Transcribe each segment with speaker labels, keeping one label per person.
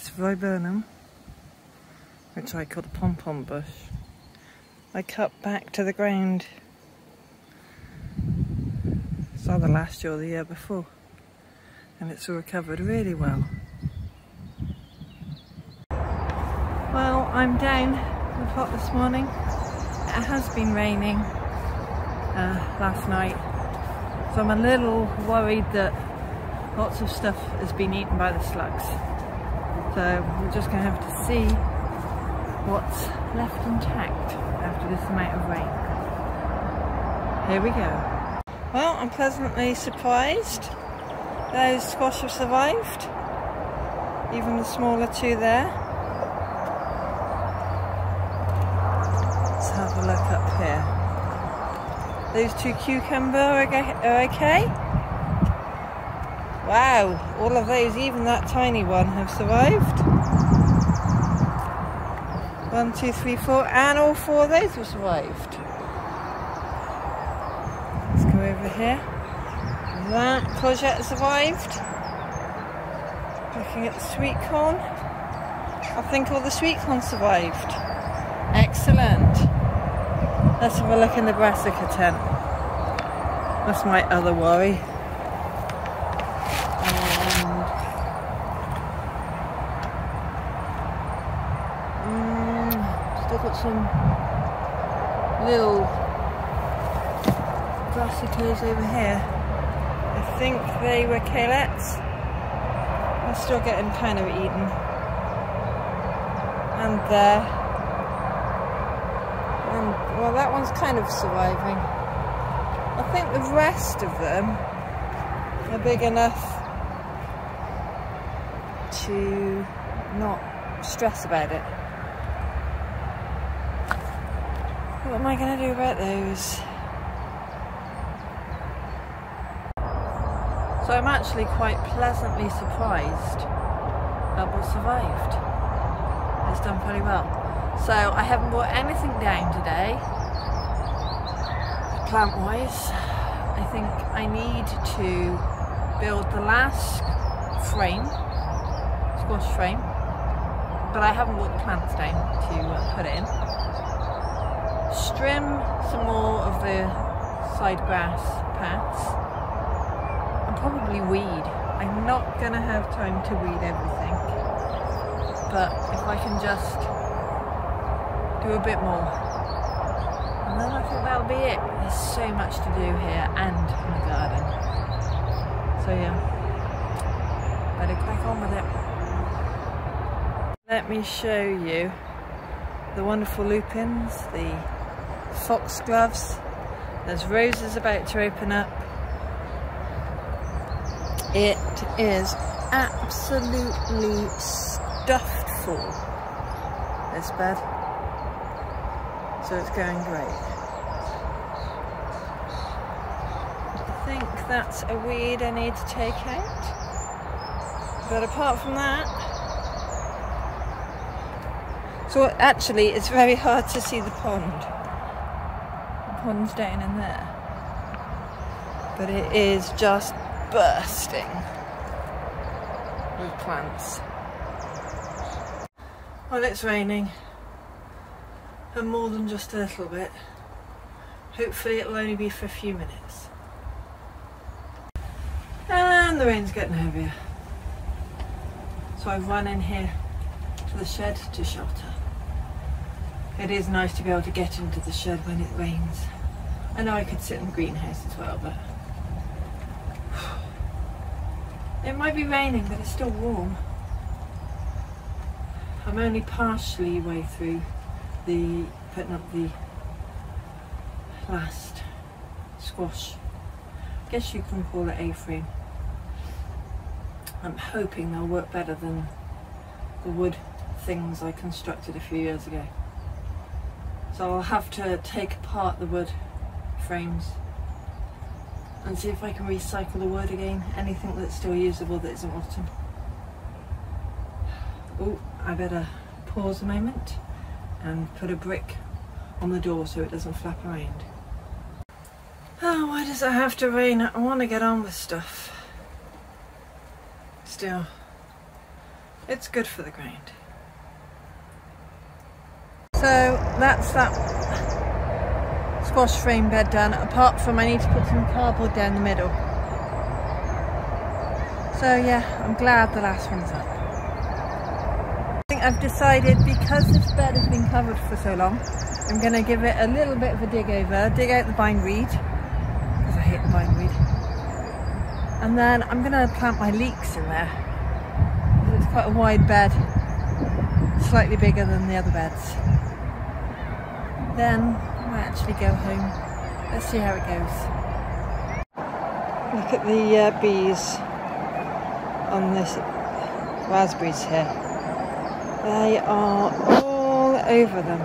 Speaker 1: this viburnum, which I call the pom-pom bush, I cut back to the ground. It's either last year or the year before, and it's all recovered really well. Well, I'm down the pot this morning. It has been raining last night, so I'm a little worried that lots of stuff has been eaten by the slugs. So we're just going to have to see what's left intact after this amount of rain. Here we go. Well, I'm pleasantly surprised. Those squash have survived, even the smaller two there. Let's have a look up here. Those two cucumber are okay. Wow, all of those, even that tiny one, have survived. 1, 2, 3, 4, and all 4 of those have survived. Let's go over here. That courgette survived. Looking at the sweet corn. I think all the sweet corn survived. Excellent. Let's have a look in the brassica tent. That's my other worry. Still got some little brassicas over here. I think they were calets. They're still getting kind of eaten. And there. And well, that one's kind of surviving. I think the rest of them are big enough to not stress about it. What am I going to do about those? So I'm actually quite pleasantly surprised at what survived. It's done pretty well. So I haven't brought anything down today, plant-wise. I think I need to build the last frame, squash frame, but I haven't brought the plants down to put it in. Trim some more of the side grass paths and probably weed. I'm not going to have time to weed everything, but if I can just do a bit more, and then I think that'll be it. There's so much to do here and in the garden. So yeah, better crack on with it. Let me show you the wonderful lupins, the foxgloves. There's roses about to open up. It is absolutely stuffed full, this bed, so it's going great. I think that's a weed I need to take out, but apart from that, so actually it's very hard to see the pond. Pond's down in there, but it is just bursting with plants. Well, it's raining, and more than just a little bit. Hopefully it'll only be for a few minutes. And the rain's getting heavier, so I've run in here to the shed to shelter. It is nice to be able to get into the shed when it rains. I know I could sit in the greenhouse as well, but it might be raining, but it's still warm. I'm only partially way through putting up the last squash. I guess you can call it A-frame. I'm hoping they'll work better than the wood things I constructed a few years ago. So I'll have to take apart the wood frames and see if I can recycle the wood again, anything that's still usable that isn't rotten. Oh, I better pause a moment and put a brick on the door so it doesn't flap around. Oh, why does it have to rain? I want to get on with stuff. Still, It's good for the ground. So that's that squash frame bed done, apart from I need to put some cardboard down the middle. So yeah, I'm glad the last one's up. I think I've decided, because this bed has been covered for so long, I'm going to give it a little bit of a dig over, dig out the bindweed, because I hate the bindweed. And then I'm going to plant my leeks in there. It's quite a wide bed, slightly bigger than the other beds. Then I might actually go home. Let's see how it goes. Look at the bees on this raspberries here. They are all over them.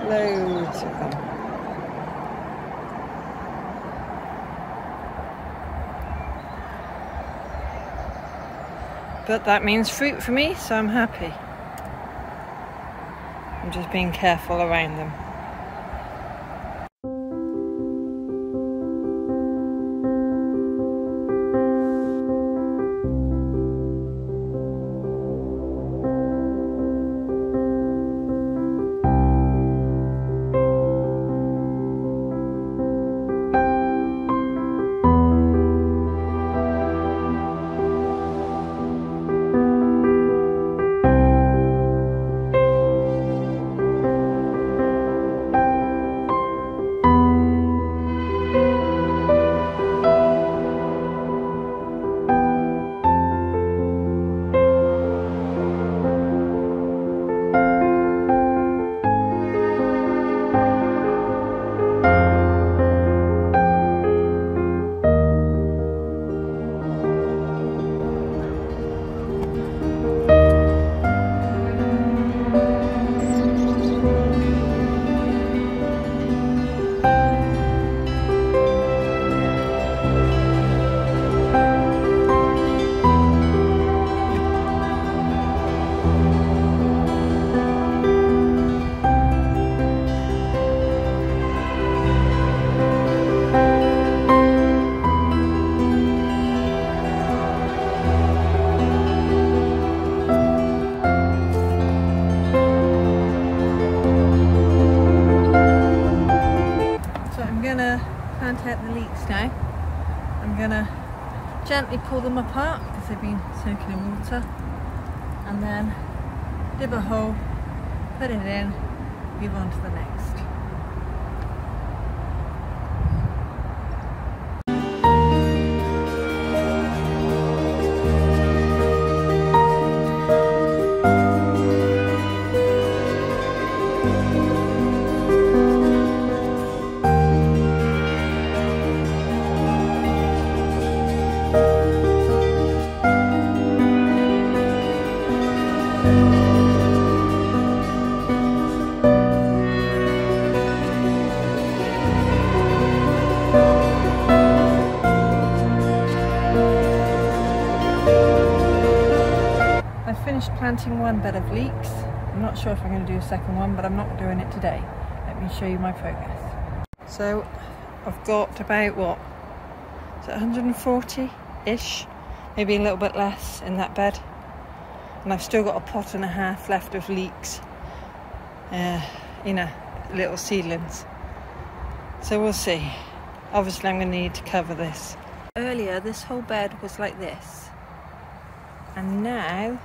Speaker 1: Loads of them. But that means fruit for me, so I'm happy. I'm just being careful around them. Out the leeks now. I'm gonna gently pull them apart because they've been soaking in water, and then dib a hole, put it in, move on to the next. Planting one bed of leeks. I'm not sure if I'm going to do a second one, but I'm not doing it today. Let me show you my progress. So I've got about, what, is it 140-ish? Maybe a little bit less in that bed. And I've still got a pot and a half left of leeks, little seedlings. So we'll see. Obviously I'm going to need to cover this. Earlier this whole bed was like this, and now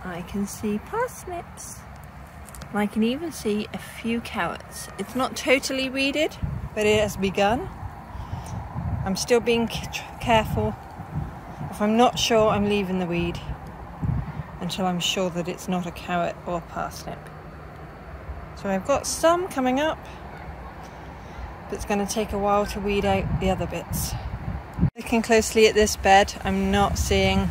Speaker 1: I can see parsnips. And I can even see a few carrots. It's not totally weeded, but it has begun. I'm still being careful. If I'm not sure, I'm leaving the weed until I'm sure that it's not a carrot or a parsnip. So I've got some coming up, but it's going to take a while to weed out the other bits. Looking closely at this bed, I'm not seeing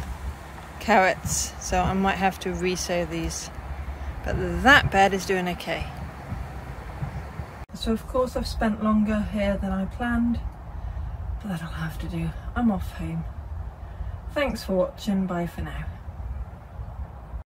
Speaker 1: carrots, so I might have to re-sow these, but that bed is doing okay. So of course I've spent longer here than I planned, but that'll have to do. I'm off home. Thanks for watching, bye for now.